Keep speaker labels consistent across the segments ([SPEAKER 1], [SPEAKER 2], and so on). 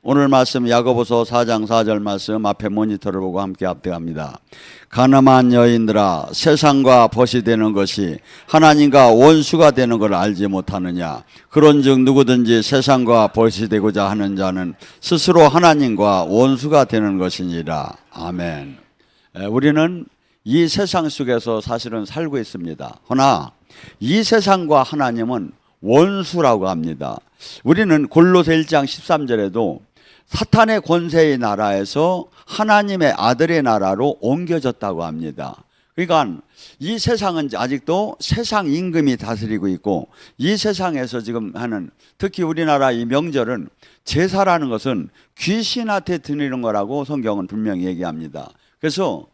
[SPEAKER 1] 오늘 말씀 야고보서 4장 4절 말씀 앞에 모니터를 보고 함께 합독합니다. 가늠한 여인들아, 세상과 벗이 되는 것이 하나님과 원수가 되는 걸 알지 못하느냐. 그런즉 누구든지 세상과 벗이 되고자 하는 자는 스스로 하나님과 원수가 되는 것이니라. 아멘. 우리는 이 세상 속에서 사실은 살고 있습니다. 허나 이 세상과 하나님은 원수라고 합니다. 우리는 골로새 1장 13절에도 사탄의 권세의 나라에서 하나님의 아들의 나라로 옮겨졌다고 합니다. 그러니까 이 세상은 아직도 세상 임금이 다스리고 있고, 이 세상에서 지금 하는, 특히 우리나라 이 명절은 제사라는 것은 귀신한테 드리는 거라고 성경은 분명히 얘기합니다. 그래서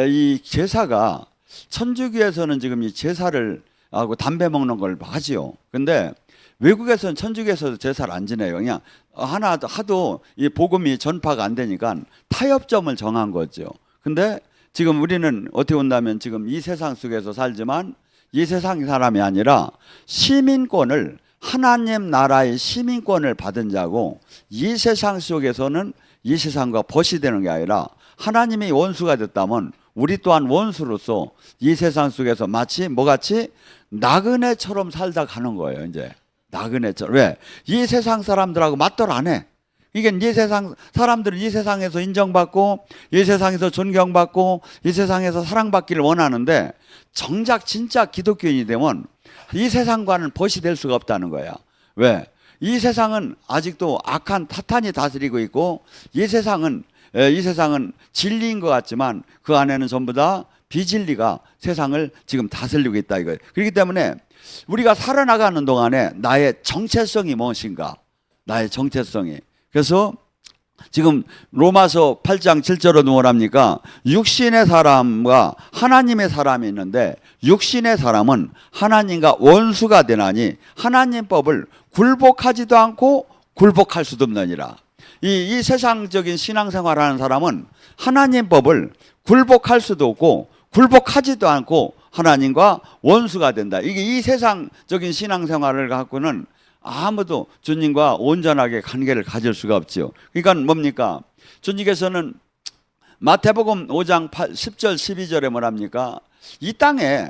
[SPEAKER 1] 이 제사가, 천주교에서는 지금 이 제사를 하고 담배 먹는 걸 하지요. 근데 외국에서는, 천주교에서도 제사를 안 지내요. 그냥 하도 이 복음이 전파가 안 되니까 타협점을 정한 거죠. 근데 지금 우리는 어떻게 본다면 지금 이 세상 속에서 살지만 이 세상 사람이 아니라 시민권을, 하나님 나라의 시민권을 받은 자고, 이 세상 속에서는 이 세상과 벗이 되는 게 아니라 하나님이 원수가 됐다면 우리 또한 원수로서 이 세상 속에서 마치 뭐같이 나그네처럼 살다 가는 거예요. 이제 나그네처럼. 왜? 이 세상 사람들하고 맞돌 안 해. 이게 이 세상 사람들은 이 세상에서 인정받고, 이 세상에서 존경받고, 이 세상에서 사랑받기를 원하는데, 정작 진짜 기독교인이 되면 이 세상과는 벗이 될 수가 없다는 거야. 왜? 이 세상은 아직도 악한 사탄이 다스리고 있고, 이 세상은 진리인 것 같지만 그 안에는 전부 다 비진리가 세상을 지금 다스리고 있다 이거예요. 그렇기 때문에 우리가 살아나가는 동안에 나의 정체성이 무엇인가? 나의 정체성이. 그래서 지금 로마서 8장 7절로 뭐랍니까? 육신의 사람과 하나님의 사람이 있는데, 육신의 사람은 하나님과 원수가 되나니 하나님 법을 굴복하지도 않고 굴복할 수도 없느니라. 이 세상적인 신앙생활하는 사람은 하나님 법을 굴복할 수도 없고 굴복하지도 않고 하나님과 원수가 된다. 이게 이 세상적인 신앙생활을 갖고는 아무도 주님과 온전하게 관계를 가질 수가 없죠. 그러니까 뭡니까? 주님께서는 마태복음 5장 10절 12절에 뭐랍니까? 이 땅에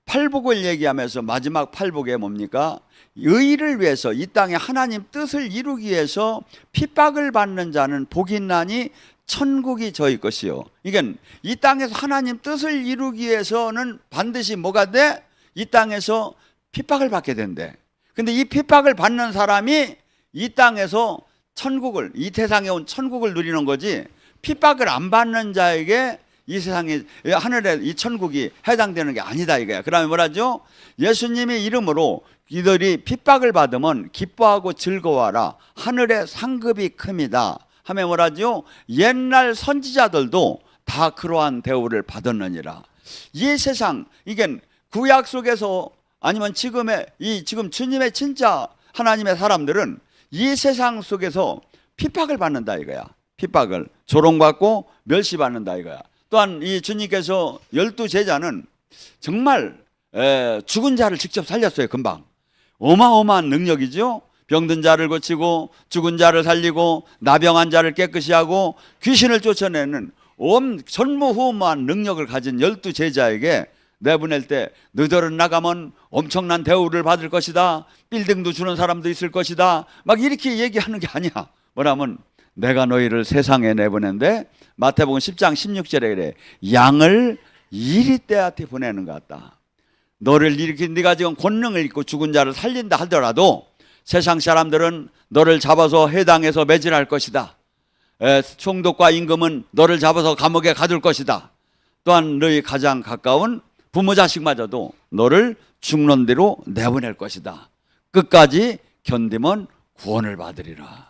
[SPEAKER 1] 팔복을 얘기하면서 마지막 팔복에 뭡니까? 의를 위해서, 이 땅에 하나님 뜻을 이루기 위해서 핍박을 받는 자는 복이 있나니 천국이 저희 것이요. 이게 이 땅에서 하나님 뜻을 이루기 위해서는 반드시 뭐가 돼? 이 땅에서 핍박을 받게 된대. 근데 이 핍박을 받는 사람이 이 땅에서 천국을, 이 세상에 온 천국을 누리는 거지, 핍박을 안 받는 자에게 이 세상에, 하늘에 이 천국이 해당되는 게 아니다 이거야. 그 다음에 뭐라죠? 예수님의 이름으로 이들이 핍박을 받으면 기뻐하고 즐거워하라. 하늘의 상급이 큽니다. 하면 뭐라죠? 옛날 선지자들도 다 그러한 대우를 받았느니라. 이 세상, 이게 구약 속에서 아니면 지금 주님의 진짜 하나님의 사람들은 이 세상 속에서 핍박을 받는다 이거야. 핍박을 조롱받고 멸시받는다 이거야. 또한 이 주님께서 12제자는 정말 죽은 자를 직접 살렸어요. 금방. 어마어마한 능력이죠. 병든 자를 고치고 죽은 자를 살리고 나병한 자를 깨끗이 하고 귀신을 쫓아내는 전무후무한 능력을 가진 12제자에게 내보낼 때, 너희들은 나가면 엄청난 대우를 받을 것이다, 빌딩도 주는 사람도 있을 것이다, 막 이렇게 얘기하는 게 아니야. 뭐라면 내가 너희를 세상에 내보낸데, 마태복음 10장 16절에 그래, 양을 이리떼한테 보내는 것 같다. 너를 이렇게, 네가 지금 권능을 입고 죽은 자를 살린다 하더라도 세상 사람들은 너를 잡아서 해당에서 매질할 것이다. 총독과 임금은 너를 잡아서 감옥에 가둘 것이다. 또한 너희 가장 가까운 부모 자식마저도 너를 죽는 대로 내보낼 것이다. 끝까지 견디면 구원을 받으리라.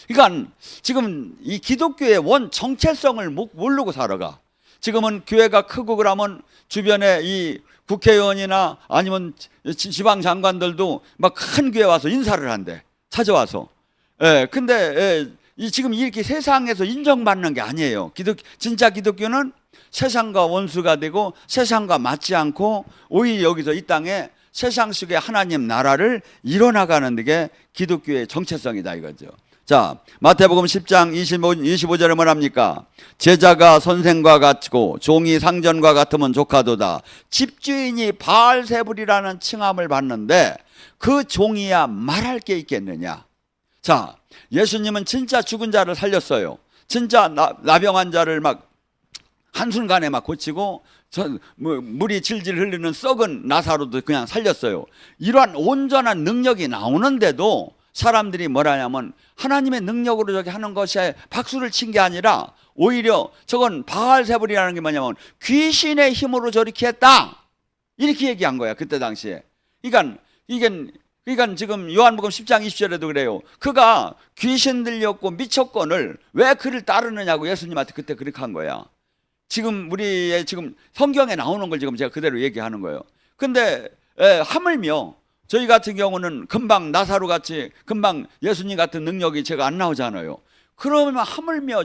[SPEAKER 1] 그러니까 지금 이 기독교의 원 정체성을 모르고 살아가. 지금은 교회가 크고 그러면 주변에 이 국회의원이나 아니면 지방 장관들도 막 큰 교회 와서 인사를 한대. 찾아와서. 근데 지금 이렇게 세상에서 인정받는 게 아니에요. 진짜 기독교는 세상과 원수가 되고 세상과 맞지 않고 오히려 여기서 이 땅에 세상 속에 하나님 나라를 이뤄나가는 게 기독교의 정체성이다 이거죠. 자, 마태복음 10장 25절에 뭐랍니까? 제자가 선생과 같고 종이 상전과 같으면 조카도다. 집주인이 바알세불이라는 칭함을 받는데 그 종이야 말할 게 있겠느냐. 자, 예수님은 진짜 죽은 자를 살렸어요. 진짜 나병 환자를 막 한순간에 막 고치고 물이 질질 흐르는 썩은 나사로도 그냥 살렸어요. 이러한 온전한 능력이 나오는데도 사람들이 뭐라냐면 하나님의 능력으로 저기 하는 것에 박수를 친 게 아니라 오히려 저건 바알세불이라는 게 뭐냐면 귀신의 힘으로 저렇게 했다 이렇게 얘기한 거야 그때 당시에. 그러니까 지금 요한복음 10장 20절에도 그래요. 그가 귀신 들렸고 미쳤건을 왜 그를 따르느냐고 예수님한테 그때 그렇게 한 거야. 지금 우리의 지금 성경에 나오는 걸 지금 제가 그대로 얘기하는 거예요. 근데 하물며 저희 같은 경우는 금방 나사로 같이 금방 예수님 같은 능력이 제가 안 나오잖아요. 그러면 하물며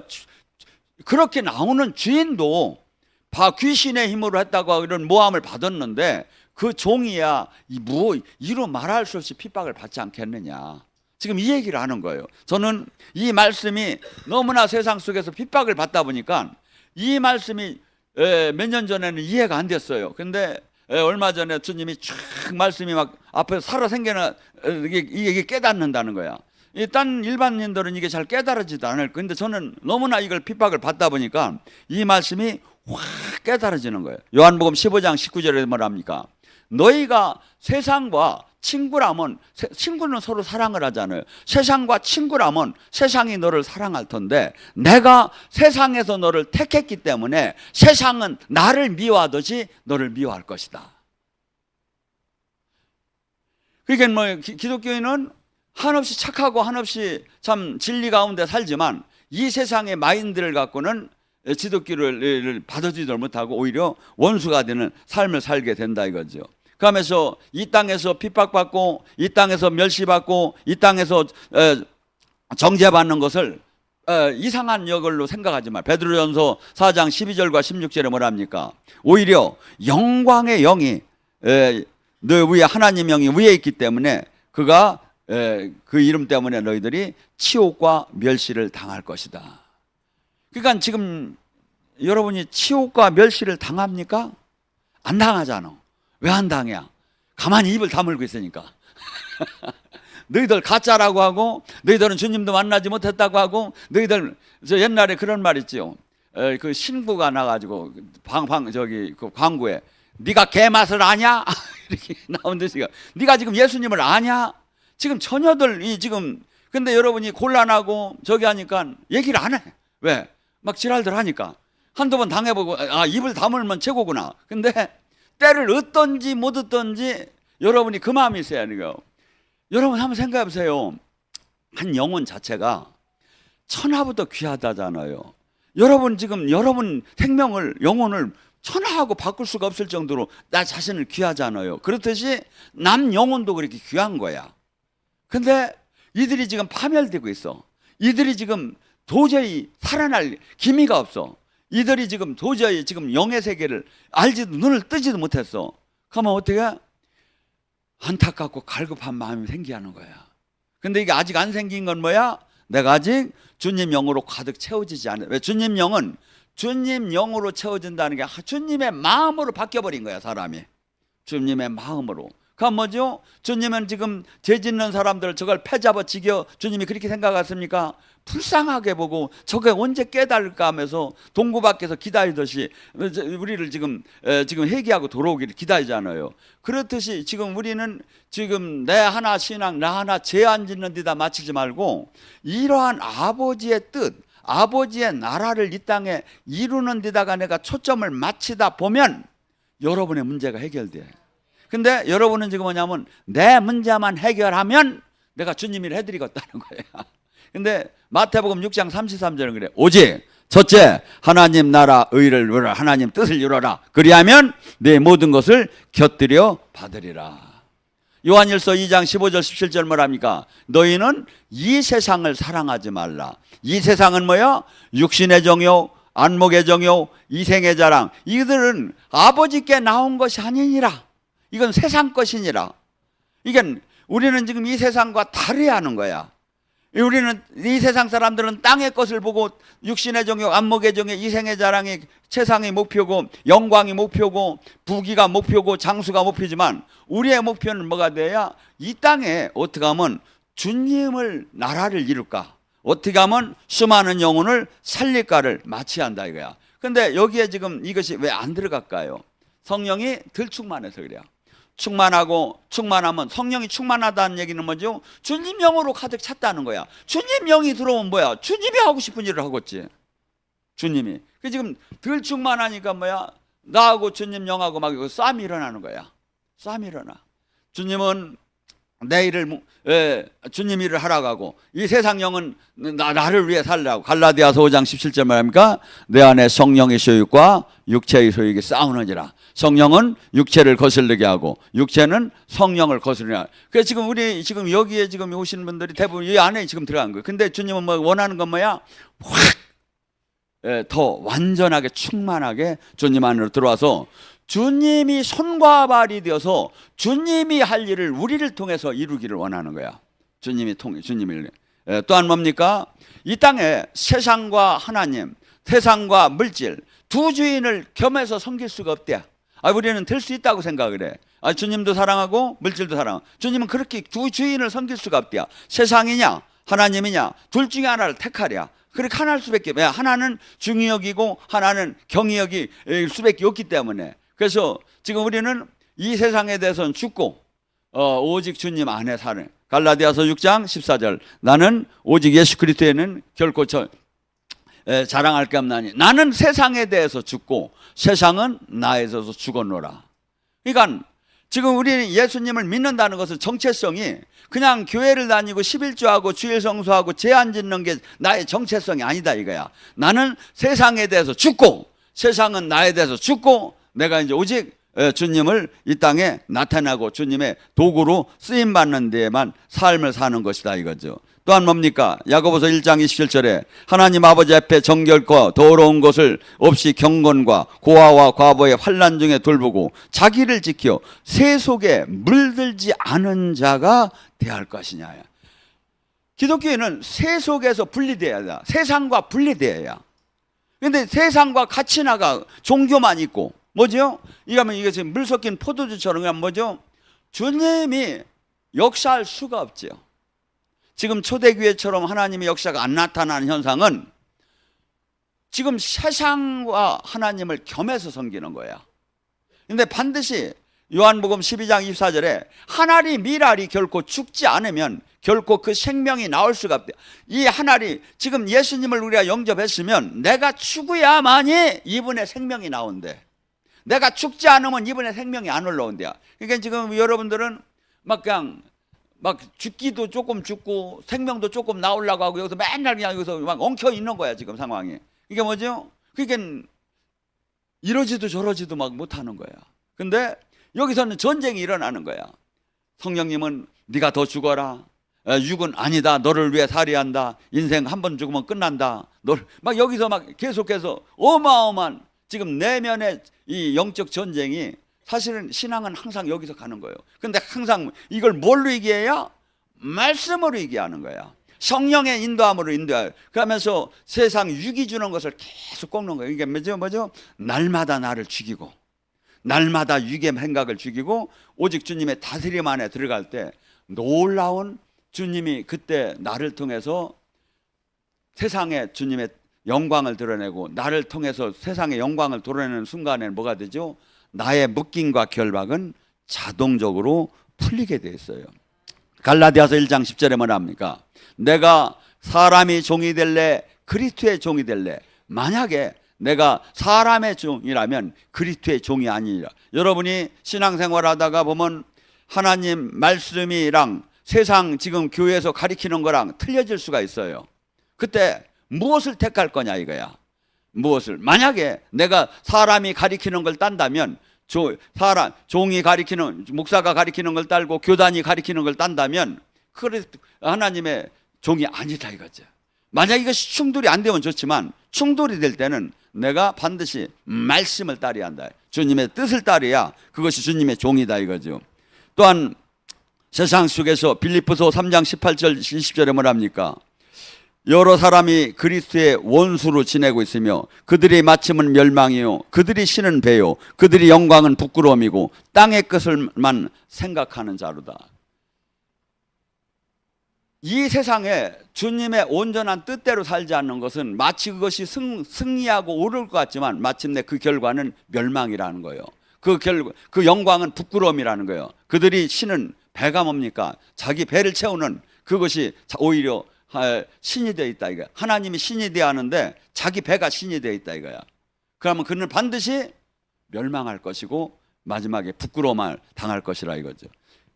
[SPEAKER 1] 그렇게 나오는 주인도 귀신의 힘으로 했다고 이런 모함을 받았는데 그 종이야 이로 말할 수 없이 핍박을 받지 않겠느냐. 지금 이 얘기를 하는 거예요. 저는 이 말씀이 너무나 세상 속에서 핍박을 받다 보니까 이 말씀이 몇 년 전에는 이해가 안 됐어요. 근데 얼마 전에 주님이 쫙 말씀이 막 앞에서 살아생겨나 이게 깨닫는다는 거야. 딴 일반인들은 이게 잘 깨달아지도 않을 거예요. 근데 저는 너무나 이걸 핍박을 받다 보니까 이 말씀이 확 깨달아지는 거예요. 요한복음 15장 19절에 뭐랍니까? 너희가 세상과 친구라면, 친구는 서로 사랑을 하잖아요. 세상과 친구라면 세상이 너를 사랑할 텐데 내가 세상에서 너를 택했기 때문에 세상은 나를 미워하듯이 너를 미워할 것이다. 그러니까 뭐 기독교인은 한없이 착하고 한없이 참 진리 가운데 살지만 이 세상의 마인드를 갖고는 기독교를 받아들이지 못하고 오히려 원수가 되는 삶을 살게 된다 이거죠. 그러면서 이 땅에서 핍박받고 이 땅에서 멸시받고 이 땅에서 정죄받는 것을 이상한 역을로 생각하지 말. 베드로전서 4장 12절과 16절에 뭐랍니까? 오히려 영광의 영이 너 위에 하나님 영이 위에 있기 때문에 그가 그 이름 때문에 너희들이 치욕과 멸시를 당할 것이다. 그러니까 지금 여러분이 치욕과 멸시를 당합니까? 안 당하잖아. 왜 안 당해? 가만히 입을 다물고 있으니까. 너희들 가짜라고 하고 너희들은 주님도 만나지 못했다고 하고 너희들 저 옛날에 그런 말 있지요. 그 신부가 나가지고 그 광고에 네가 개맛을 아냐? 이렇게 나온 듯이 네가 지금 예수님을 아냐? 지금 처녀들이 지금 근데 여러분이 곤란하고 저기 하니까 얘기를 안 해. 왜? 막 지랄들 하니까 한두 번 당해보고 입을 다물면 최고구나. 근데 때를 얻든지 못 얻든지 여러분이 그 마음이 있어야 하는 거예요. 여러분 한번 생각해 보세요. 한 영혼 자체가 천하보다 귀하다잖아요. 여러분 지금 여러분 생명을 영혼을 천하하고 바꿀 수가 없을 정도로 나 자신을 귀하잖아요. 그렇듯이 남 영혼도 그렇게 귀한 거야. 근데 이들이 지금 파멸되고 있어. 이들이 지금 도저히 살아날 기미가 없어. 이들이 지금 도저히 지금 영의 세계를 알지도 눈을 뜨지도 못했어. 그러면 어떻게? 안타깝고 갈급한 마음이 생기는 거야. 근데 이게 아직 안 생긴 건 뭐야? 내가 아직 주님 영으로 가득 채워지지 않아. 왜? 주님 영은 주님 영으로 채워진다는 게 주님의 마음으로 바뀌어버린 거야, 사람이. 주님의 마음으로. 그럼 뭐죠? 주님은 지금 죄 짓는 사람들 저걸 패잡아 지겨 주님이 그렇게 생각하십니까? 불쌍하게 보고 저게 언제 깨달을까 하면서 동구 밖에서 기다리듯이 우리를 지금 회개하고 돌아오기를 기다리잖아요. 그렇듯이 지금 우리는 지금 내 하나 신앙 나 하나 죄 안 짓는 데다 맞추지 말고 이러한 아버지의 뜻 아버지의 나라를 이 땅에 이루는 데다가 내가 초점을 맞추다 보면 여러분의 문제가 해결돼. 근데 여러분은 지금 뭐냐면 내 문제만 해결하면 내가 주님이 해드리겠다는 거예요. 근데 마태복음 6장 33절은 그래. 오직 첫째 하나님 나라 의를 이루라 하나님 뜻을 이루라. 그리하면 내 모든 것을 곁들여 받으리라. 요한일서 2장 15절 17절 뭐랍니까? 너희는 이 세상을 사랑하지 말라. 이 세상은 뭐야? 육신의 정욕 안목의 정욕 이생의 자랑 이들은 아버지께 나온 것이 아니니라. 이건 세상 것이니라. 이게 우리는 지금 이 세상과 다르야 하는 거야. 우리는 이 세상 사람들은 땅의 것을 보고 육신의 정욕, 안목의 정욕, 이생의 자랑이 세상의 목표고 영광이 목표고 부귀가 목표고 장수가 목표지만 우리의 목표는 뭐가 돼야 이 땅에 어떻게 하면 주님을 나라를 이룰까, 어떻게 하면 수많은 영혼을 살릴까를 마치한다 이거야. 근데 여기에 지금 이것이 왜 안 들어갈까요? 성령이 덜 충만해서 그래요. 충만하고 충만하면 성령이 충만하다는 얘기는 뭐죠? 주님 영으로 가득 찼다는 거야. 주님 영이 들어오면 뭐야? 주님이 하고 싶은 일을 하고 있지. 주님이. 그 지금 덜 충만하니까 뭐야? 나하고 주님 영하고 막 싸움이 일어나는 거야. 싸움이 일어나. 주님은 내 일을 주님 일을 하라고 하고 이 세상 영은 나를 위해 살라고. 갈라디아서 5장 17절 말합니까? 내 안에 성령의 소유과 육체의 소유가 싸우느니라. 성령은 육체를 거슬리게 하고 육체는 성령을 거스르게 하고. 그래서 지금 우리 지금 여기에 지금 오시는 분들이 대부분 이 안에 지금 들어간 거예요. 근데 주님은 뭐 원하는 건 뭐야? 확 더 완전하게 충만하게 주님 안으로 들어와서 주님이 손과 발이 되어서 주님이 할 일을 우리를 통해서 이루기를 원하는 거야. 주님이 통해 주님을. 또한 뭡니까? 이 땅에 세상과 하나님, 세상과 물질 두 주인을 겸해서 섬길 수가 없대. 우리는 될 수 있다고 생각을 해. 주님도 사랑하고 물질도 사랑하고. 주님은 그렇게 두 주인을 섬길 수가 없대. 세상이냐 하나님이냐 둘 중에 하나를 택하랴. 그렇게 하나일 수밖에 없어요. 하나는 중히 여기고 하나는 경히 여기 수밖에 없기 때문에. 그래서 지금 우리는 이 세상에 대해서는 죽고 오직 주님 안에 사는. 갈라디아서 6장 14절 나는 오직 예수 그리스도에는 결코 자랑할 게 없나니 나는 세상에 대해서 죽고 세상은 나에 대해서 죽었노라. 그러니까 지금 우리는 예수님을 믿는다는 것은 정체성이 그냥 교회를 다니고 11조하고 주일 성수하고 제한 짓는 게 나의 정체성이 아니다 이거야. 나는 세상에 대해서 죽고 세상은 나에 대해서 죽고 내가 이제 오직 주님을 이 땅에 나타나고 주님의 도구로 쓰임 받는 데에만 삶을 사는 것이다 이거죠. 또한 뭡니까? 야고보서 1장 27절에 하나님 아버지 앞에 정결코 더러운 것을 없이 경건과 고아와 과부의 환난 중에 돌보고 자기를 지켜 새 속에 물들지 않은 자가 대할 것이냐. 기독교인은 새 속에서 분리돼야 돼. 세상과 분리돼야. 그런데 세상과 같이 나가 종교만 있고 뭐죠? 이러면 이게 지금 물 섞인 포도주처럼 그냥 뭐죠? 주님이 역사할 수가 없죠. 지금 초대교회처럼 하나님의 역사가 안 나타나는 현상은 지금 세상과 하나님을 겸해서 섬기는 거야. 근데 반드시 요한복음 12장 24절에 하나리 미랄이 결코 죽지 않으면 결코 그 생명이 나올 수가 없대. 이 하나리 지금 예수님을 우리가 영접했으면 내가 죽어야만이 이분의 생명이 나온대. 내가 죽지 않으면 이분의 생명이 안 올라온대요. 그러니까 지금 여러분들은 막 그냥 막 죽기도 조금 죽고 생명도 조금 나오려고 하고 여기서 맨날 그냥 여기서 막 엉켜 있는 거야 지금 상황이. 이게 뭐죠? 그러니까 이러지도 저러지도 막 못하는 거야. 근데 여기서는 전쟁이 일어나는 거야. 성령님은 네가 더 죽어라. 육은 아니다. 너를 위해 살이한다. 인생 한 번 죽으면 끝난다. 널 막 여기서 막 계속해서 어마어마한 지금 내면의 이 영적 전쟁이 사실은 신앙은 항상 여기서 가는 거예요. 근데 항상 이걸 뭘로 이겨야? 말씀으로 이겨하는 거야. 성령의 인도함으로 인도해요. 그러면서 세상 육이 주는 것을 계속 꺾는 거예요. 이게 뭐죠? 날마다 나를 죽이고 날마다 육의 생각을 죽이고 오직 주님의 다스림 안에 들어갈 때 놀라운 주님이 그때 나를 통해서 세상에 주님의 영광을 드러내고 나를 통해서 세상의 영광을 드러내는 순간에는 뭐가 되죠? 나의 묶임과 결박은 자동적으로 풀리게 돼 있어요. 갈라디아서 1장 10절에 뭐라 합니까? 내가 사람이 종이 될래 그리스도의 종이 될래. 만약에 내가 사람의 종이라면 그리스도의 종이 아니라. 여러분이 신앙생활 하다가 보면 하나님 말씀이랑 세상 지금 교회에서 가리키는 거랑 틀려질 수가 있어요. 그때 무엇을 택할 거냐 이거야. 무엇을? 만약에 내가 사람이 가리키는 걸 딴다면 종이 가리키는 목사가 가리키는 걸 따르고 교단이 가리키는 걸 딴다면 하나님의 종이 아니다 이거죠. 만약 이것이 충돌이 안 되면 좋지만 충돌이 될 때는 내가 반드시 말씀을 따라야 한다. 주님의 뜻을 따라야 그것이 주님의 종이다 이거죠. 또한 세상 속에서 빌립보서 3장 18절 20절에 뭐랍니까? 여러 사람이 그리스도의 원수로 지내고 있으며 그들의 마침은 멸망이요 그들이 신은 배요 그들의 영광은 부끄러움이고 땅의 것을만 생각하는 자로다. 이 세상에 주님의 온전한 뜻대로 살지 않는 것은 마치 그것이 승리하고 오를 것 같지만 마침내 그 결과는 멸망이라는 거예요. 그 영광은 부끄러움이라는 거예요. 그들이 신은 배가 뭡니까? 자기 배를 채우는 그것이 오히려 신이 되어 있다 이거야. 하나님이 신이 되어야 하는데 자기 배가 신이 되어 있다 이거야. 그러면 그는 반드시 멸망할 것이고 마지막에 부끄러움을 당할 것이라 이거죠.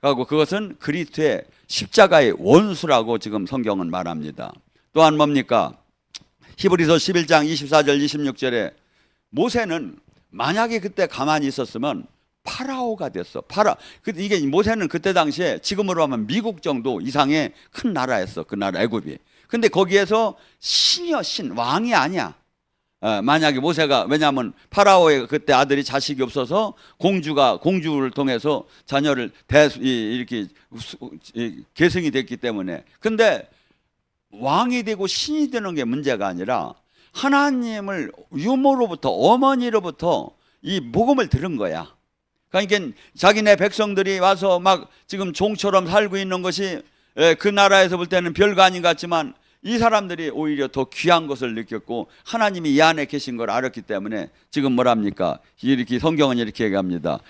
[SPEAKER 1] 그리고 그것은 그리스도의 십자가의 원수라고 지금 성경은 말합니다. 또한 뭡니까? 히브리서 11장 24절 26절에 모세는 만약에 그때 가만히 있었으면 파라오가 됐어. 이게 모세는 그때 당시에 지금으로 하면 미국 정도 이상의 큰 나라였어. 그 나라 애굽이. 근데 거기에서 신이여 신, 왕이 아니야. 만약에 모세가, 왜냐하면 파라오의 그때 아들이 자식이 없어서 공주를 통해서 자녀를 이렇게 계승이 됐기 때문에. 근데 왕이 되고 신이 되는 게 문제가 아니라 하나님을 유모로부터 어머니로부터 이 복음을 들은 거야. 그러니까 자기네 백성들이 와서 막 지금 종처럼 살고 있는 것이 그 나라에서 볼 때는 별거 아닌 것 같지만 이 사람들이 오히려 더 귀한 것을 느꼈고 하나님이 이 안에 계신 걸 알았기 때문에 지금 뭐랍니까? 이렇게 성경은 이렇게 얘기합니다.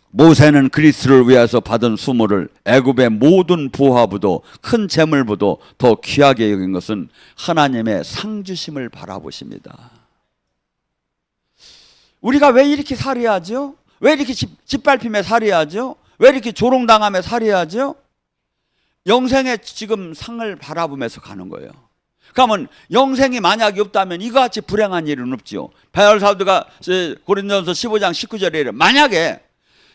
[SPEAKER 1] 모세는 그리스도를 위해서 받은 수모를 애굽의 모든 부하보다 큰 재물보다 더 귀하게 여긴 것은 하나님의 상주심을 바라보십니다. 우리가 왜 이렇게 살해하죠? 왜 이렇게 짓밟힘에 살해하죠? 왜 이렇게 조롱당함에 살해하죠? 영생의 지금 상을 바라보면서 가는 거예요. 그러면 영생이 만약에 없다면 이거같이 불행한 일은 없지요. 바울 사도가 고린도전서 15장 19절에 이래 만약에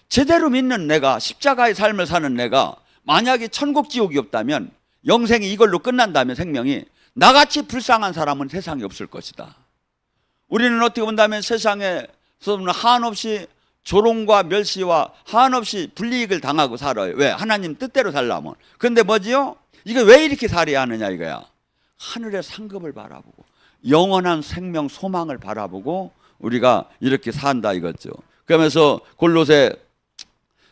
[SPEAKER 1] 제대로 믿는 내가 십자가의 삶을 사는 내가 만약에 천국 지옥이 없다면 영생이 이걸로 끝난다면 생명이 나같이 불쌍한 사람은 세상에 없을 것이다. 우리는 어떻게 본다면 세상에서는 한없이 조롱과 멸시와 한없이 불이익을 당하고 살아요. 왜? 하나님 뜻대로 살려면. 근데 뭐지요? 이게 왜 이렇게 살아야 하느냐 이거야. 하늘의 상급을 바라보고 영원한 생명 소망을 바라보고 우리가 이렇게 산다 이거죠. 그러면서 골로새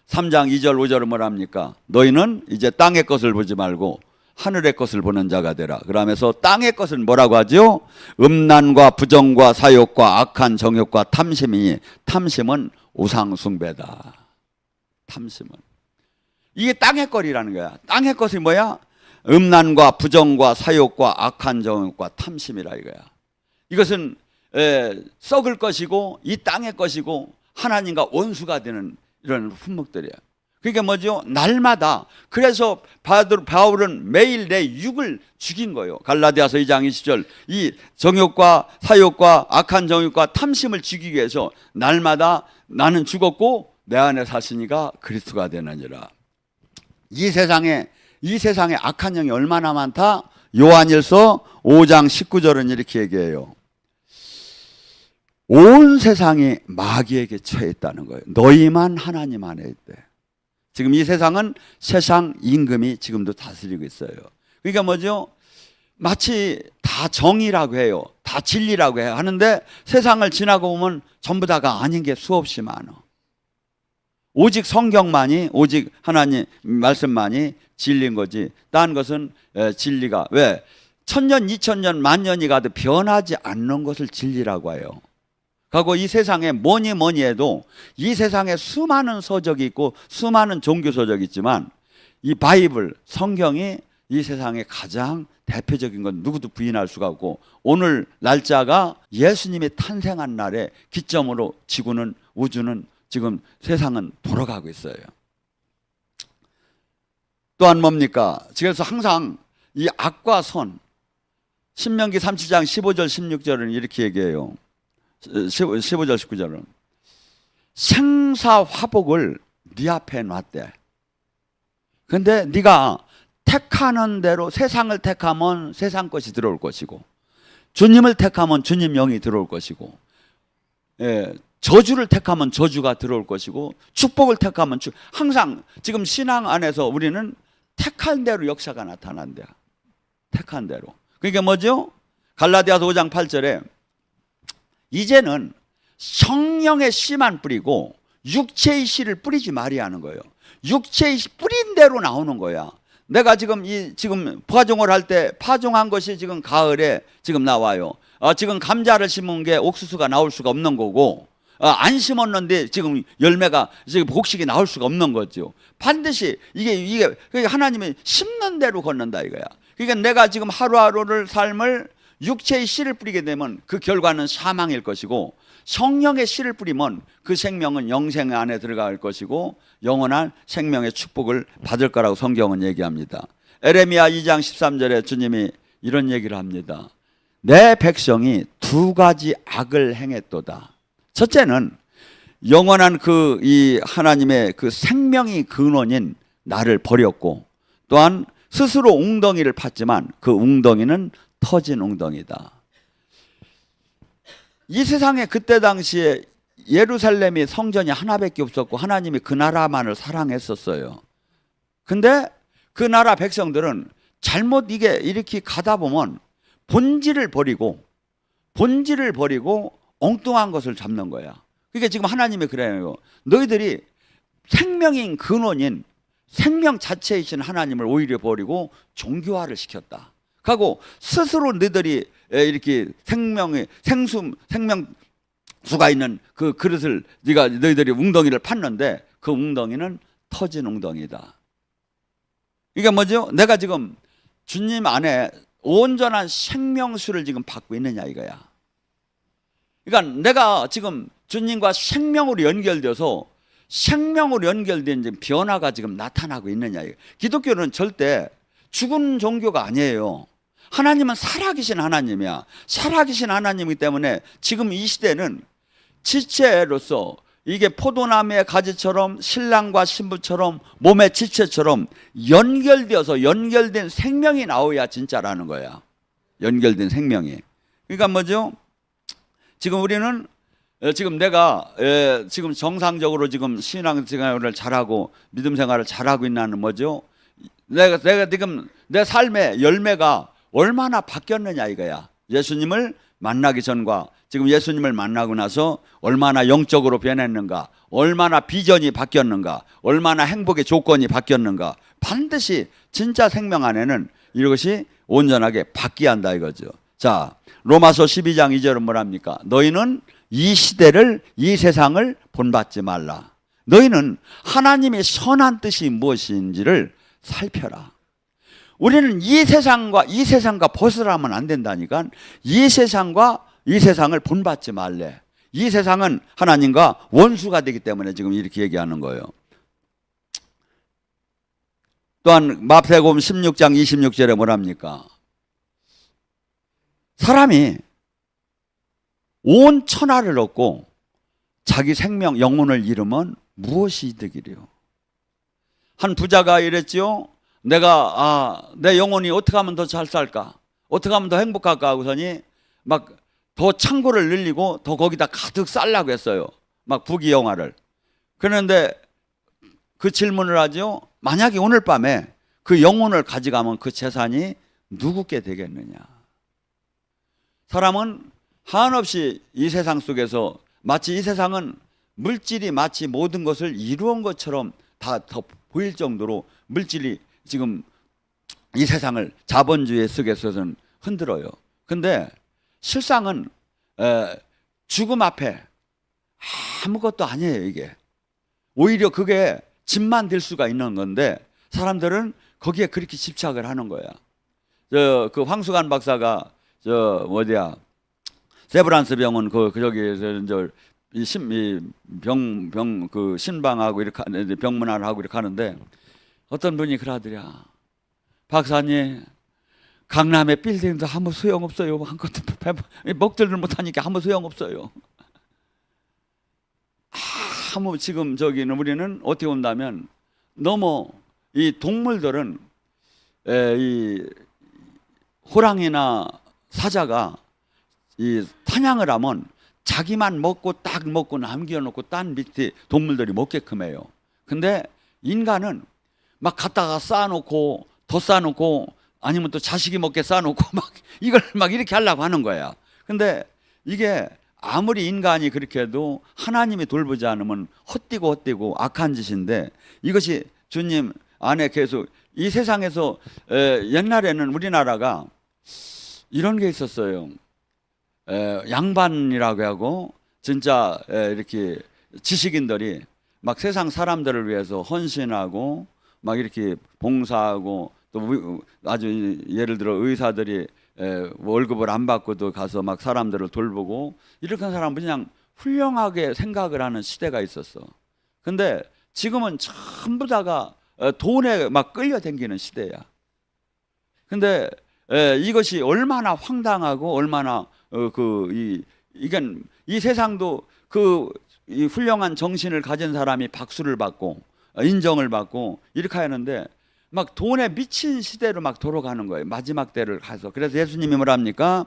[SPEAKER 1] 3장 2절 5절은 뭐랍니까? 너희는 이제 땅의 것을 보지 말고 하늘의 것을 보는 자가 되라. 그러면서 땅의 것은 뭐라고 하죠? 음란과 부정과 사욕과 악한 정욕과 탐심이니 탐심은 우상 숭배다. 탐심은 이게 땅의 것이라는 거야. 땅의 것이 뭐야? 음란과 부정과 사욕과 악한 정욕과 탐심이라 이거야. 이것은 썩을 것이고 이 땅의 것이고 하나님과 원수가 되는 이런 품목들이야. 그게 뭐죠? 날마다. 그래서 바울은 매일 내 육을 죽인 거예요. 갈라디아서 2장 20절 이 정욕과 사욕과 악한 정욕과 탐심을 죽이기 위해서 날마다 나는 죽었고 내 안에 사시니가 그리스도가 되느니라. 이 세상에 악한 영이 얼마나 많다? 요한일서 5장 19절은 이렇게 얘기해요. 온 세상이 마귀에게 처해 있다는 거예요. 너희만 하나님 안에 있대. 지금 이 세상은 세상 임금이 지금도 다스리고 있어요. 그러니까 뭐죠? 마치 다 정의라고 해요. 다 진리라고 해요. 하는데 세상을 지나고 보면 전부 다가 아닌 게 수없이 많아. 오직 성경만이, 오직 하나님 말씀만이 진리인 거지. 딴 것은 진리가 왜? 1000년, 2000년, 만년이 가도 변하지 않는 것을 진리라고 해요. 그리고 이 세상에 뭐니 해도 이 세상에 수많은 서적이 있고 수많은 종교 서적이 있지만 이 바이블, 성경이 이 세상에 가장 대표적인 건 누구도 부인할 수가 없고 오늘 날짜가 예수님이 탄생한 날에 기점으로 지구는 우주는 지금 세상은 돌아가고 있어요. 또한 뭡니까? 그래서 항상 이 악과 선 신명기 37장 15절 16절은 이렇게 얘기해요. 15절 19절은 생사화복을 네 앞에 놨대. 근데 네가 택하는 대로 세상을 택하면 세상 것이 들어올 것이고 주님을 택하면 주님 영이 들어올 것이고, 예, 저주를 택하면 저주가 들어올 것이고, 축복을 택하면 항상 지금 신앙 안에서 우리는 택한 대로 역사가 나타난대요. 택한 대로. 그게 뭐죠? 갈라디아서 5장 8절에 이제는 성령의 씨만 뿌리고 육체의 씨를 뿌리지 말아야 하는 거예요. 육체의 씨 뿌린 대로 나오는 거야. 내가 지금 지금 파종을 할 때 파종한 것이 지금 가을에 지금 나와요. 지금 감자를 심은 게 옥수수가 나올 수가 없는 거고, 안 심었는데 지금 열매가 지금 곡식이 나올 수가 없는 거죠. 반드시 이게 하나님이 심는 대로 걷는다 이거야. 그러니까 내가 지금 하루하루를 삶을 육체의 씨를 뿌리게 되면 그 결과는 사망일 것이고, 성령의 씨를 뿌리면 그 생명은 영생 안에 들어갈 것이고 영원한 생명의 축복을 받을 거라고 성경은 얘기합니다. 에레미야 2장 13절에 주님이 이런 얘기를 합니다. 내 백성이 두 가지 악을 행했도다. 첫째는 영원한 이 하나님의 그 생명이 근원인 나를 버렸고, 또한 스스로 웅덩이를 팠지만 그 웅덩이는 터진 웅덩이다. 이 세상에 그때 당시에 예루살렘이 성전이 하나밖에 없었고 하나님이 그 나라만을 사랑했었어요. 근데 그 나라 백성들은 잘못 이렇게 가다 보면 본질을 버리고 엉뚱한 것을 잡는 거야. 그러니까 지금 하나님이 그래요. 너희들이 생명인 근원인 생명 자체이신 하나님을 오히려 버리고 종교화를 시켰다. 하고 스스로 너희들이 이렇게 생명수가 있는 그 그릇을 너희들이 웅덩이를 팠는데 그 웅덩이는 터진 웅덩이다. 이게 뭐죠? 내가 지금 주님 안에 온전한 생명수를 지금 받고 있느냐 이거야. 그러니까 내가 지금 주님과 생명으로 연결돼서 생명으로 연결된 변화가 지금 나타나고 있느냐. 기독교는 절대 죽은 종교가 아니에요. 하나님은 살아계신 하나님이야. 살아계신 하나님이기 때문에 지금 이 시대는 지체로서 이게 포도나무의 가지처럼 신랑과 신부처럼 몸의 지체처럼 연결되어서 연결된 생명이 나와야 진짜라는 거야. 연결된 생명이. 그러니까 뭐죠? 지금 우리는 지금 내가 지금 정상적으로 지금 신앙생활을 잘하고 믿음 생활을 잘하고 있는 뭐죠? 내가 지금 내 삶의 열매가 얼마나 바뀌었느냐 이거야. 예수님을 만나기 전과 지금 예수님을 만나고 나서 얼마나 영적으로 변했는가, 얼마나 비전이 바뀌었는가, 얼마나 행복의 조건이 바뀌었는가. 반드시 진짜 생명 안에는 이것이 온전하게 바뀌어야 한다 이거죠. 자, 로마서 12장 2절은 뭐랍니까? 너희는 이 시대를, 이 세상을 본받지 말라. 너희는 하나님의 선한 뜻이 무엇인지를 살펴라. 우리는 이 세상과 벗어나면 안 된다니까. 이 세상을 본받지 말래. 이 세상은 하나님과 원수가 되기 때문에 지금 이렇게 얘기하는 거예요. 또한 마태복음 16장 26절에 뭐랍니까? 사람이 온 천하를 얻고 자기 생명 영혼을 잃으면 무엇이 이득이래요? 한 부자가 이랬지요. 내가 내 영혼이 어떻게 하면 더 잘 살까? 어떻게 하면 더 행복할까? 하고서니 막 더 창고를 늘리고 더 거기다 가득 쌀라고 했어요. 막 부귀영화를. 그런데 그 질문을 하죠. 만약에 오늘 밤에 그 영혼을 가져가면 그 재산이 누구께 되겠느냐? 사람은 한없이 이 세상 속에서 마치 이 세상은 물질이 마치 모든 것을 이루은 것처럼 다 더 보일 정도로 물질이 지금 이 세상을 자본주의 속에서는 흔들어요. 근데 실상은 죽음 앞에 아무것도 아니에요. 이게 오히려 그게 짐만 될 수가 있는 건데 사람들은 거기에 그렇게 집착을 하는 거야. 그 황수관 박사가 세브란스 병원 저기에서 그 신방하고 이렇게 하는데 병문안을 하고 이렇게 하는데 어떤 분이 그러더랴. 박사님, 강남의 빌딩도 아무 소용 없어요. 한것도 먹지를 못하니까 아무 소용 없어요. 지금 저기는 우리는 어떻게 본다면 너무 이 동물들은 이 호랑이나 사자가 이 사냥을 하면 자기만 먹고 딱 먹고 남겨놓고 딴 밑에 동물들이 먹게끔 해요. 근데 인간은 막 갖다가 쌓아놓고 더 쌓아놓고 아니면 또 자식이 먹게 쌓아놓고 막 이걸 막 이렇게 하려고 하는 거야. 근데 이게 아무리 인간이 그렇게 해도 하나님이 돌보지 않으면 헛되고 악한 짓인데, 이것이 주님 안에 계속 이 세상에서 옛날에는 우리나라가 이런 게 있었어요. 양반이라고 하고 진짜 이렇게 지식인들이 막 세상 사람들을 위해서 헌신하고 막 이렇게 봉사하고, 또 아주 예를 들어 의사들이 월급을 안 받고도 가서 막 사람들을 돌보고, 이렇게 한 사람은 그냥 훌륭하게 생각을 하는 시대가 있었어. 근데 지금은 전부 다가 돈에 막 끌려다니는 시대야. 근데 이것이 얼마나 황당하고 얼마나 이건 이 세상도 이 훌륭한 정신을 가진 사람이 박수를 받고 인정을 받고 이렇게 하는데, 막 돈에 미친 시대로 막 돌아가는 거예요. 마지막 때를 가서. 그래서 예수님이 뭐랍니까?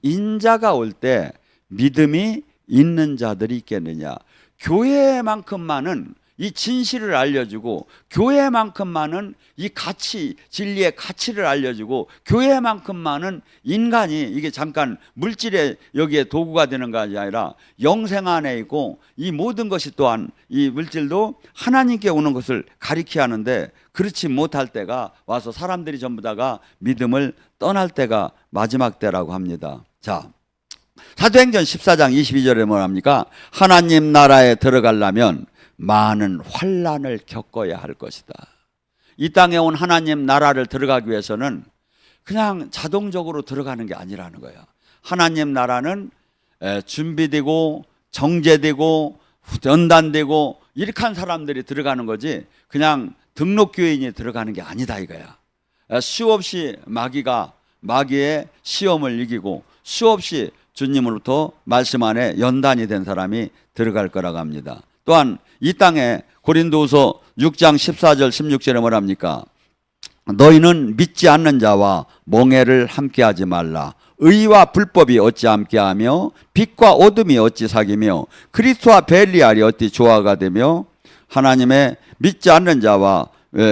[SPEAKER 1] 인자가 올 때 믿음이 있는 자들이 있겠느냐. 교회만큼만은 이 진실을 알려주고, 교회만큼만은 이 가치, 진리의 가치를 알려주고, 교회만큼만은 인간이 이게 잠깐 물질의 여기에 도구가 되는 것이 아니라 영생 안에 있고, 이 모든 것이 또한 이 물질도 하나님께 오는 것을 가리키 하는데, 그렇지 못할 때가 와서 사람들이 전부 다가 믿음을 떠날 때가 마지막 때라고 합니다. 자, 사도행전 14장 22절에 뭐랍니까? 하나님 나라에 들어가려면 많은 환난을 겪어야 할 것이다. 이 땅에 온 하나님 나라를 들어가기 위해서는 그냥 자동적으로 들어가는 게 아니라는 거예요. 하나님 나라는 준비되고 정제되고 연단되고 이렇게 한 사람들이 들어가는 거지, 그냥 등록교인이 들어가는 게 아니다 이거야. 수없이 마귀의 시험을 이기고 수없이 주님으로부터 말씀 안에 연단이 된 사람이 들어갈 거라고 합니다. 또한 이 땅에 고린도후서 6장 14절 16절에 뭐랍니까? 너희는 믿지 않는 자와 멍해를 함께하지 말라. 의와 불법이 어찌 함께하며 빛과 어둠이 어찌 사귀며 그리스도와 벨리알이 어찌 조화가 되며, 하나님의 믿지 않는 자와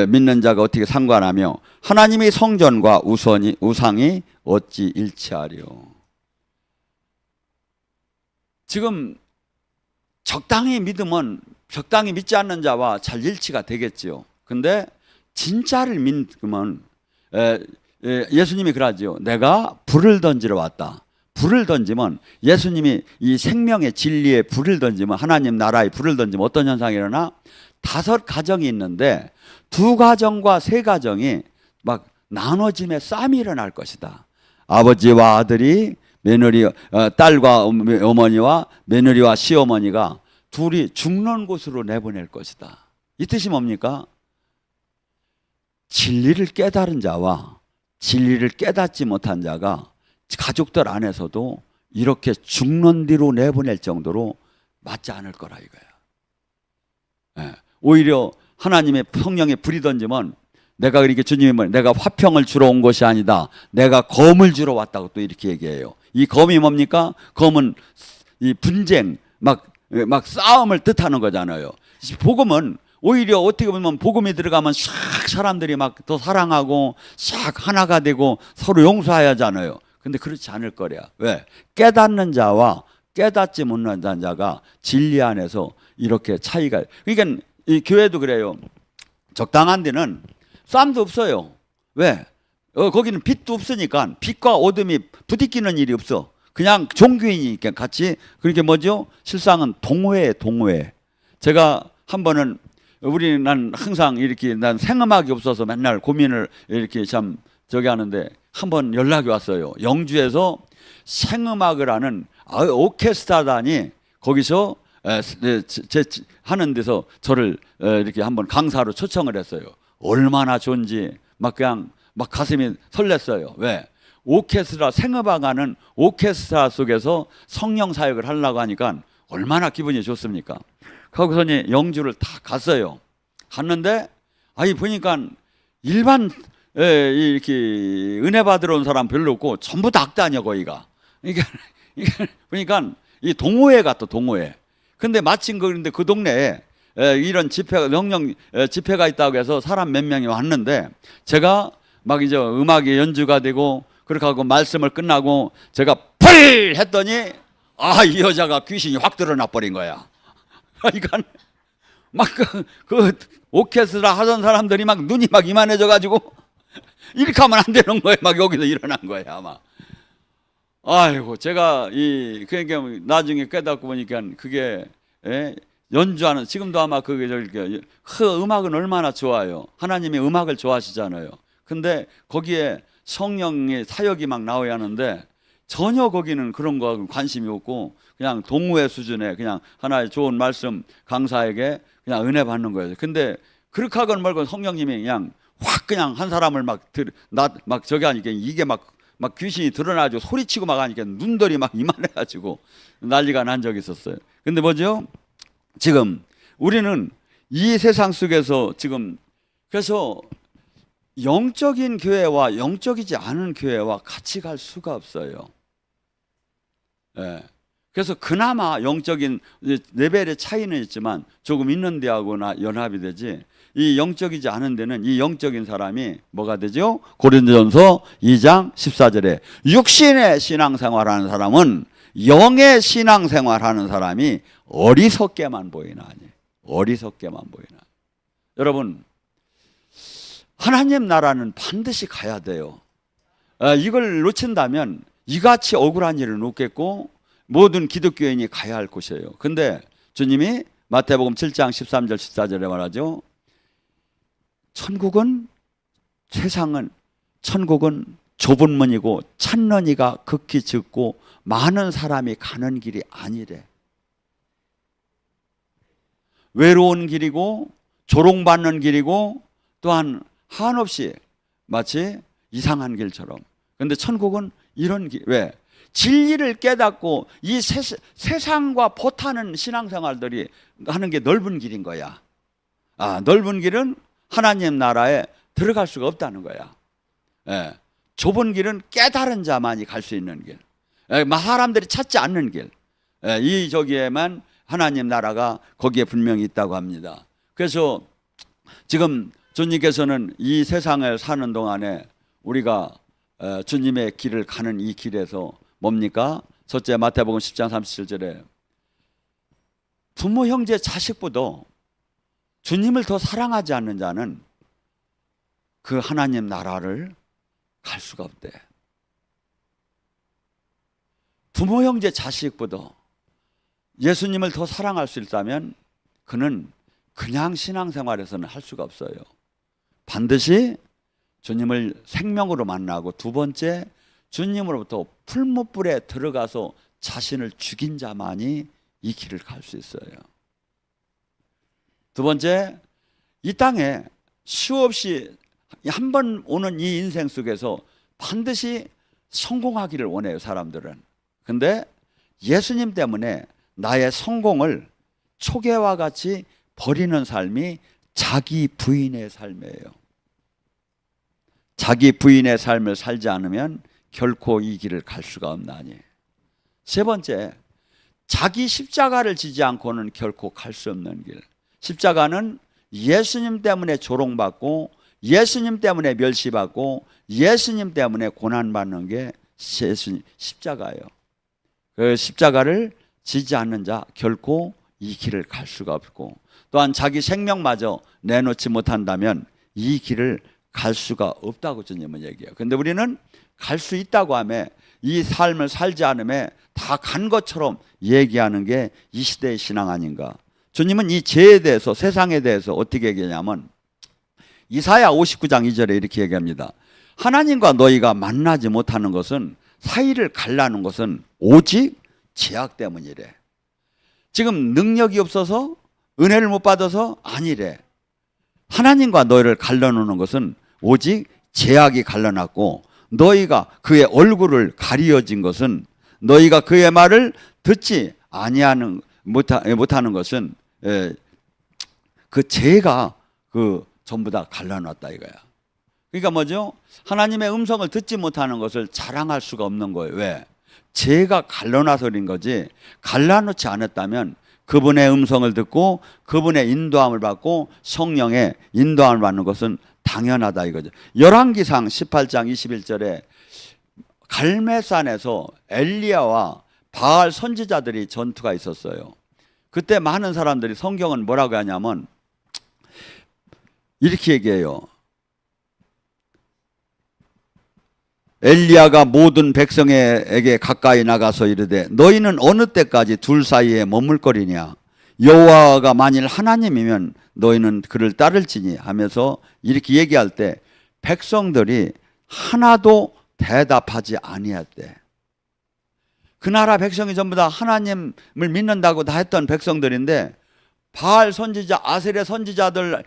[SPEAKER 1] 믿는 자가 어떻게 상관하며 하나님의 성전과 우상이 어찌 일치하리요. 지금 적당히 믿으면 적당히 믿지 않는 자와 잘 일치가 되겠지요. 근데 진짜를 믿으면 예수님이 그러지요. 내가 불을 던지러 왔다. 불을 던지면, 예수님이 이 생명의 진리의 불을 던지면, 하나님 나라의 불을 던지면 어떤 현상이 일어나? 5가정이 있는데 2가정과 3가정이 막 나눠짐의 싸움이 일어날 것이다. 아버지와 아들이, 딸과 어머니와 며느리와 시어머니가 둘이 죽는 곳으로 내보낼 것이다. 이 뜻이 뭡니까? 진리를 깨달은 자와 진리를 깨닫지 못한 자가 가족들 안에서도 이렇게 죽는 뒤로 내보낼 정도로 맞지 않을 거라 이거야. 오히려 하나님의 성령의 불이 던지면, 내가 그렇게 주님이 내가 화평을 주러 온 것이 아니다, 내가 검을 주러 왔다고 또 이렇게 얘기해요. 이 검이 뭡니까? 검은 이 분쟁, 막 싸움을 뜻하는 거잖아요. 복음은 오히려 어떻게 보면 복음이 들어가면 싹 사람들이 막 더 사랑하고 싹 하나가 되고 서로 용서해야 하잖아요. 근데 그렇지 않을 거야. 왜? 깨닫는 자와 깨닫지 못하는 자가 진리 안에서 이렇게 차이가. 그러니까 이 교회도 그래요. 적당한 데는 싸움도 없어요. 왜? 거기는 빛도 없으니까 빛과 어둠이 부딪히는 일이 없어. 그냥 종교인이니까 같이. 그렇게 뭐죠? 실상은 동호회. 제가 한 번은 난 항상 이렇게 난 생음악이 없어서 맨날 고민을 이렇게 참 저기 하는데, 한 번 연락이 왔어요. 영주에서 생음악을 하는 오케스트라단이 거기서 하는 데서 저를 이렇게 한번 강사로 초청을 했어요. 얼마나 좋은지 그냥 가슴이 설렜어요. 왜? 오케스트라, 생음악하는 오케스트라 속에서 성령 사역을 하려고 하니까 얼마나 기분이 좋습니까? 거기서 영주를 다 갔어요. 갔는데 보니까 일반 이렇게 은혜 받으러 온 사람 별로 없고 전부 다 악단이야 거기가. 그러니까 그러니까 이 동호회 같아, 동호회. 근데 마침 그런데 그 동네에 이런 집회가 명령 집회가 있다고 해서 사람 몇 명이 왔는데 제가 막 이제 음악이 연주가 되고 그렇게 하고 말씀을 끝나고 제가 펄 했더니 이 여자가 귀신이 확 드러나 버린 거야. 그러니까 막 그 오케스트라 하던 사람들이 막 눈이 막 이만해져 가지고 이렇게 하면 안 되는 거예요. 막 여기서 일어난 거야, 아마. 아이고, 제가 그러니까 나중에 깨닫고 보니까 그게 연주하는, 지금도 아마 그게 음악은 얼마나 좋아요. 하나님이 음악을 좋아하시잖아요. 근데 거기에 성령의 사역이 막 나와야 하는데 전혀 거기는 그런 거 관심이 없고 그냥 동호회 수준의 그냥 하나의 좋은 말씀 강사에게 그냥 은혜 받는 거예요. 근데 그렇게 하건 말건 성령님이 그냥 확 그냥 한 사람을 막 저기 하니까 이게 막 귀신이 드러나가지고 소리치고 막 하니까 눈들이 막 이만해가지고 난리가 난 적이 있었어요. 근데 뭐죠? 지금 우리는 이 세상 속에서 지금 그래서 영적인 교회와 영적이지 않은 교회와 같이 갈 수가 없어요. 그래서 그나마 영적인 레벨의 차이는 있지만 조금 있는 데하고나 연합이 되지, 이 영적이지 않은 데는 이 영적인 사람이 뭐가 되죠? 고린도전서 2장 14절에 육신의 신앙생활하는 사람은 영의 신앙생활하는 사람이 어리석게만 보이나. 어리석게만 보이나. 여러분, 하나님 나라는 반드시 가야 돼요. 이걸 놓친다면 이같이 억울한 일은 없겠고 모든 기독교인이 가야 할 곳이에요. 근데 주님이 마태복음 7장 13절 14절에 말하죠. 천국은 좁은 문이고 찾는 이가 극히 적고 많은 사람이 가는 길이 아니래. 외로운 길이고 조롱받는 길이고 또한 한없이 마치 이상한 길처럼. 근데 천국은 이런 길. 왜? 진리를 깨닫고 이 세상과 보타는 신앙생활들이 하는 게 넓은 길인 거야. 넓은 길은 하나님 나라에 들어갈 수가 없다는 거야. 좁은 길은 깨달은 자만이 갈 수 있는 길. 사람들이 찾지 않는 길. 이 저기에만 하나님 나라가 거기에 분명히 있다고 합니다. 그래서 지금 주님께서는 이 세상을 사는 동안에 우리가 주님의 길을 가는 이 길에서 뭡니까? 첫째 마태복음 10장 37절에 부모 형제 자식보다 주님을 더 사랑하지 않는 자는 그 하나님 나라를 갈 수가 없대. 부모 형제 자식보다 예수님을 더 사랑할 수 있다면 그는 그냥 신앙생활에서는 할 수가 없어요. 반드시 주님을 생명으로 만나고, 두 번째 주님으로부터 풀무불에 들어가서 자신을 죽인 자만이 이 길을 갈 수 있어요. 두 번째, 이 땅에 수없이 한 번 오는 이 인생 속에서 반드시 성공하기를 원해요, 사람들은. 근데 예수님 때문에 나의 성공을 초계와 같이 버리는 삶이 자기 부인의 삶이에요. 자기 부인의 삶을 살지 않으면 결코 이 길을 갈 수가 없나니. 세 번째, 자기 십자가를 지지 않고는 결코 갈 수 없는 길. 십자가는 예수님 때문에 조롱받고 예수님 때문에 멸시받고 예수님 때문에 고난받는 게 십자가예요. 그 십자가를 지지 않는 자 결코 이 길을 갈 수가 없고, 또한 자기 생명마저 내놓지 못한다면 이 길을 갈 수가 없다고 주님은 얘기해요. 근데 우리는 갈 수 있다고 하며 이 삶을 살지 않으며 다 간 것처럼 얘기하는 게 이 시대의 신앙 아닌가. 주님은 이 죄에 대해서, 세상에 대해서 어떻게 얘기하냐면 이사야 59장 2절에 이렇게 얘기합니다. 하나님과 너희가 만나지 못하는 것은, 사이를 갈라는 것은 오직 죄악 때문이래. 지금 능력이 없어서, 은혜를 못 받아서 아니래. 하나님과 너희를 갈라놓는 것은 오직 죄악이 갈라놨고, 너희가 그의 얼굴을 가리어진 것은, 너희가 그의 말을 듣지 아니하는 못하는 것은 그 죄가 전부 다 갈라놨다 이거야. 그러니까 뭐죠? 하나님의 음성을 듣지 못하는 것을 자랑할 수가 없는 거예요. 왜? 죄가 갈라놔서 그런 거지, 갈라놓지 않았다면 그분의 음성을 듣고 그분의 인도함을 받고 성령의 인도함을 받는 것은 당연하다 이거죠. 열왕기상 18장 21절에 갈멜산에서 엘리야와 바알 선지자들이 전투가 있었어요. 그때 많은 사람들이, 성경은 뭐라고 하냐면 이렇게 얘기해요. 엘리야가 모든 백성에게 가까이 나가서 이르되 너희는 어느 때까지 둘 사이에 머물거리냐? 여호와가 만일 하나님이면 너희는 그를 따를지니 하면서 이렇게 얘기할 때 백성들이 하나도 대답하지 아니했대. 그 나라 백성이 전부 다 하나님을 믿는다고 다 했던 백성들인데 바알 선지자, 아세레 선지자들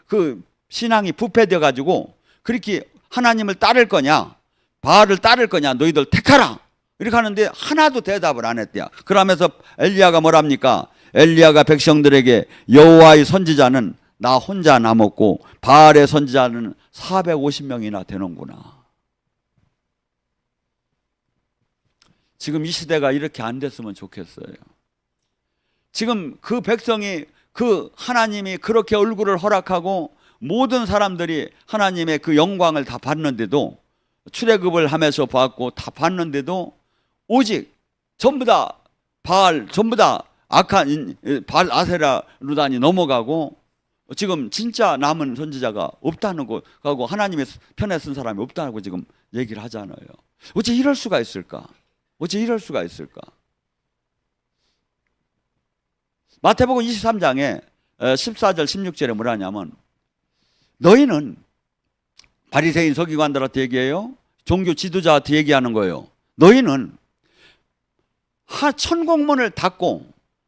[SPEAKER 1] 그 신앙이 부패되어 가지고 그렇게 하나님을 따를 거냐, 바알을 따를 거냐, 너희들 택하라 이렇게 하는데 하나도 대답을 안 했대요. 그러면서 엘리야가 뭐랍니까? 엘리야가 백성들에게 여호와의 선지자는 나 혼자 남았고 바알의 선지자는 450명이나 되는구나. 지금 이 시대가 이렇게 안 됐으면 좋겠어요. 지금 그 백성이, 그 하나님이 그렇게 얼굴을 허락하고 모든 사람들이 하나님의 그 영광을 다 받는데도, 출애굽을 하면서 봤고 다 봤는데도 오직 전부 다 바알, 전부 다 악한 바알 아세라루단이 넘어가고 지금 진짜 남은 선지자가 없다는 거하고 하나님의 편에 쓴 사람이 없다고 지금 얘기를 하잖아요. 어째 이럴 수가 있을까? 어째 이럴 수가 있을까? 마태복음 23장에 14절 16절에 뭐라 하냐면 너희는, 바리새인 서기관들한테 얘기해요. 종교 지도자한테 얘기하는 거예요. 너희는 천국문을 닫고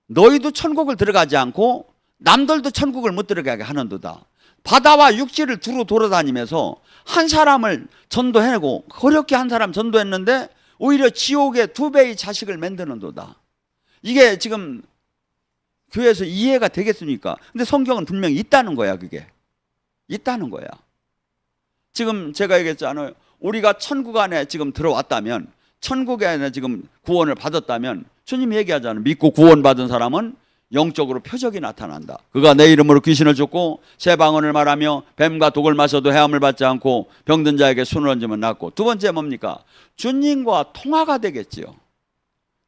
[SPEAKER 1] 너희도 천국을 들어가지 않고 남들도 천국을 못 들어가게 하는도다. 바다와 육지를 두루 돌아다니면서 한 사람을 전도해내고, 어렵게 한 사람 전도했는데 오히려 지옥의 2배의 자식을 만드는도다. 이게 지금 교회에서 이해가 되겠습니까? 근데 성경은 분명히 있다는 거야. 그게 있다는 거야. 지금 제가 얘기했잖아요. 우리가 천국 안에 지금 들어왔다면, 천국에 안에 지금 구원을 받았다면, 주님이 얘기하잖아요. 믿고 구원받은 사람은 영적으로 표적이 나타난다. 그가 내 이름으로 귀신을 쫓고 새 방언을 말하며 뱀과 독을 마셔도 해함을 받지 않고 병든 자에게 손을 얹으면 낫고. 두 번째 뭡니까? 주님과 통화가 되겠지요.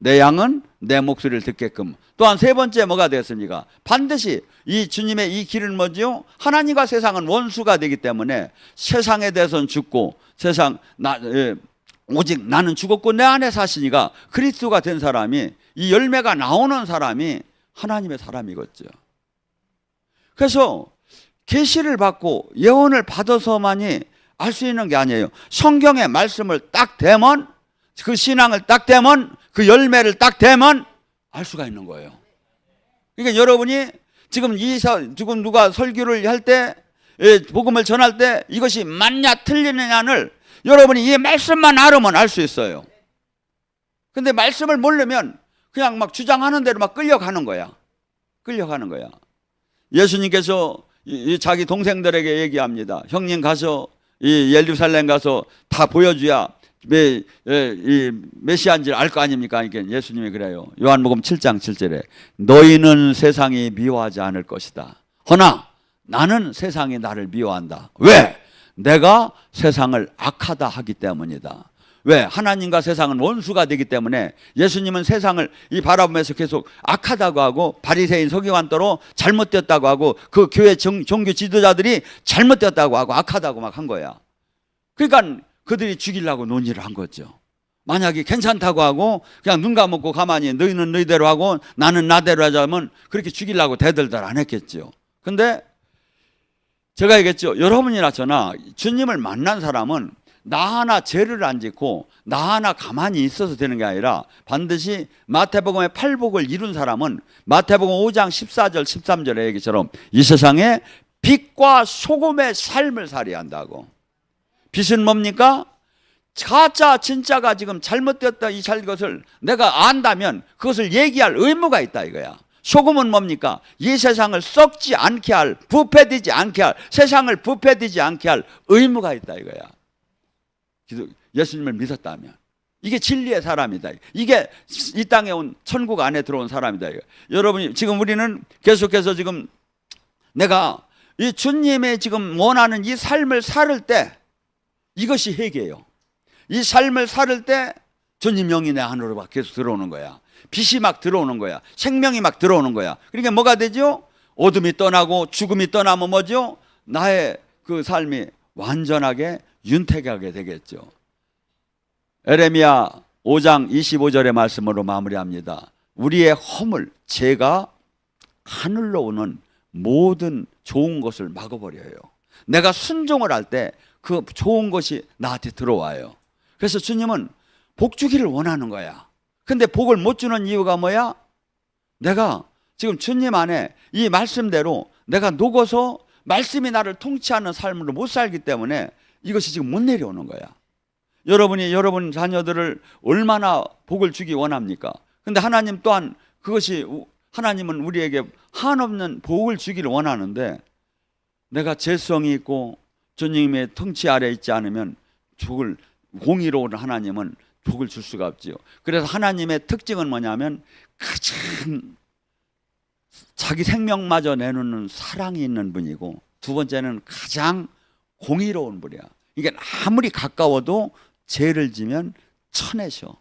[SPEAKER 1] 내 양은 내 목소리를 듣게끔. 또한 세 번째 뭐가 되겠습니까? 반드시 이 주님의 이 길은 뭐지요? 하나님과 세상은 원수가 되기 때문에 세상에 대해서는 죽고 오직 나는 죽었고 내 안에 사시니가 그리스도가 된 사람이, 이 열매가 나오는 사람이 하나님의 사람이겠죠. 그래서 계시를 받고 예언을 받아서만이 알 수 있는 게 아니에요. 성경의 말씀을 딱 대면, 그 신앙을 딱 대면, 그 열매를 딱 대면 알 수가 있는 거예요. 그러니까 여러분이 지금 지금 누가 설교를 할 때, 복음을 전할 때 이것이 맞냐 틀리느냐를 여러분이 이 말씀만 알으면 알 수 있어요. 근데 말씀을 모르면 그냥 막 주장하는 대로 막 끌려가는 거야. 끌려가는 거야. 예수님께서 자기 동생들에게 얘기합니다. 형님 가서 이 예루살렘 가서 다 보여줘야 이 메시아인지를 알 거 아닙니까? 그러니까 예수님이 그래요. 요한복음 7장 7절에 너희는 세상이 미워하지 않을 것이다. 허나 나는 세상이 나를 미워한다. 왜? 내가 세상을 악하다 하기 때문이다. 왜? 하나님과 세상은 원수가 되기 때문에 예수님은 세상을 이 바라보면서 계속 악하다고 하고 바리새인 서기관들로 잘못되었다고 하고 그 교회 종교 지도자들이 잘못되었다고 하고 악하다고 막 한 거야. 그러니까 그들이 죽이려고 논의를 한 거죠. 만약에 괜찮다고 하고 그냥 눈 감고 가만히 너희는 너희대로 하고 나는 나대로 하자면 그렇게 죽이려고 대들들 안 했겠죠. 근데 제가 얘기했죠. 여러분이나 저나 주님을 만난 사람은 나 하나 죄를 안 짓고 나 하나 가만히 있어서 되는 게 아니라 반드시 마태복음의 8복을 이룬 사람은 마태복음 5장 14절 13절의 얘기처럼 이 세상에 빛과 소금의 삶을 살아야 한다고. 빛은 뭡니까? 가짜 진짜가 지금 잘못되었다 이 것을 내가 안다면 그것을 얘기할 의무가 있다 이거야. 소금은 뭡니까? 이 세상을 썩지 않게 할, 부패되지 않게 할, 세상을 부패되지 않게 할 의무가 있다 이거야. 예수님을 믿었다면. 이게 진리의 사람이다. 이게 이 땅에 온 천국 안에 들어온 사람이다. 여러분이 지금 우리는 계속해서 지금 내가 이 주님의 지금 원하는 이 삶을 살을 때 이것이 회개예요. 이 삶을 살을 때 주님 영이 내 안으로 막 계속 들어오는 거야. 빛이 막 들어오는 거야. 생명이 막 들어오는 거야. 그러니까 뭐가 되죠? 어둠이 떠나고 죽음이 떠나면 뭐죠? 나의 그 삶이 완전하게 윤택하게 되겠죠. 에레미야 5장 25절의 말씀으로 마무리합니다. 우리의 허물, 죄가 하늘로 오는 모든 좋은 것을 막아버려요. 내가 순종을 할 때 그 좋은 것이 나한테 들어와요. 그래서 주님은 복 주기를 원하는 거야. 근데 복을 못 주는 이유가 뭐야? 내가 지금 주님 안에 이 말씀대로 내가 녹아서 말씀이 나를 통치하는 삶으로 못 살기 때문에 이것이 지금 못 내려오는 거야. 여러분이 여러분 자녀들을 얼마나 복을 주기 원합니까? 근데 하나님 또한 그것이 하나님은 우리에게 한없는 복을 주기를 원하는데 내가 죄성이 있고 주님의 통치 아래 있지 않으면 복을 공의로운 하나님은 복을 줄 수가 없지요. 그래서 하나님의 특징은 뭐냐면 가장 자기 생명마저 내놓는 사랑이 있는 분이고 두 번째는 가장 공의로운 분이야. 이게 아무리 가까워도 죄를 지면 쳐내셔,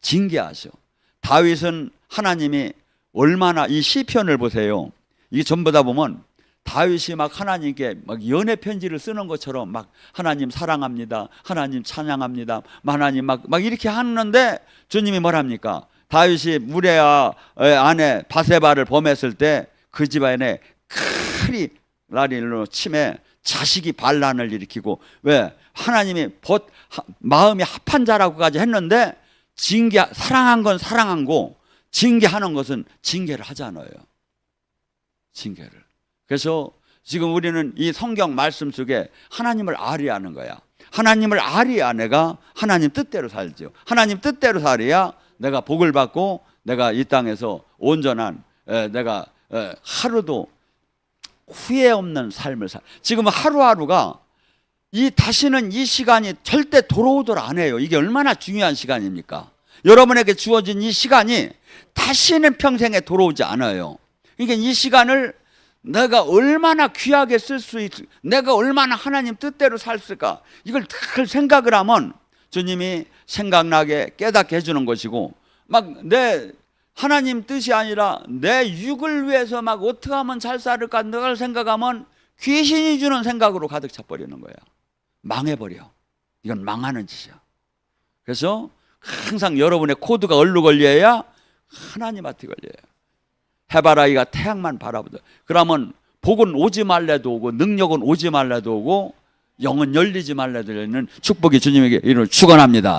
[SPEAKER 1] 징계하셔. 다윗은 하나님이 얼마나 이 시편을 보세요. 이게 전부 다 보면 다윗이 막 하나님께 막 연애 편지를 쓰는 것처럼 막 하나님 사랑합니다, 하나님 찬양합니다, 하나님 막 이렇게 하는데 주님이 뭐랍니까? 다윗이 무레아 아내 바세바를 범했을 때 그 집안에 크리 라릴로 침해 자식이 반란을 일으키고 왜 하나님이 마음이 합한 자라고까지 했는데 사랑한 건 사랑한 거 징계하는 것은 징계를 하잖아요. 징계를. 그래서 지금 우리는 이 성경 말씀 속에 하나님을 아리하는 거야. 하나님을 아리야 내가 하나님 뜻대로 살죠. 하나님 뜻대로 살아야 내가 복을 받고 내가 이 땅에서 온전한 내가 하루도 후회 없는 삶을 지금 하루하루가 다시는 이 시간이 절대 돌아오도록 안 해요. 이게 얼마나 중요한 시간입니까? 여러분에게 주어진 이 시간이 다시는 평생에 돌아오지 않아요. 그러니까 이 시간을 내가 얼마나 귀하게 쓸 수 내가 얼마나 하나님 뜻대로 살까 이걸 늘 생각을 하면 주님이 생각나게 깨닫게 해주는 것이고 막 내 하나님 뜻이 아니라 내 육을 위해서 막 어떻게 하면 잘 살을까 그걸 생각하면 귀신이 주는 생각으로 가득 차버리는 거야. 망해버려. 이건 망하는 짓이야. 그래서 항상 여러분의 코드가 어디로 걸려야 하나님한테 걸려요. 해바라기가 태양만 바라보다. 그러면 복은 오지 말래도 오고 능력은 오지 말래도 오고 영은 열리지 말래도 열리는 축복이 주님에게 이름을 축원합니다.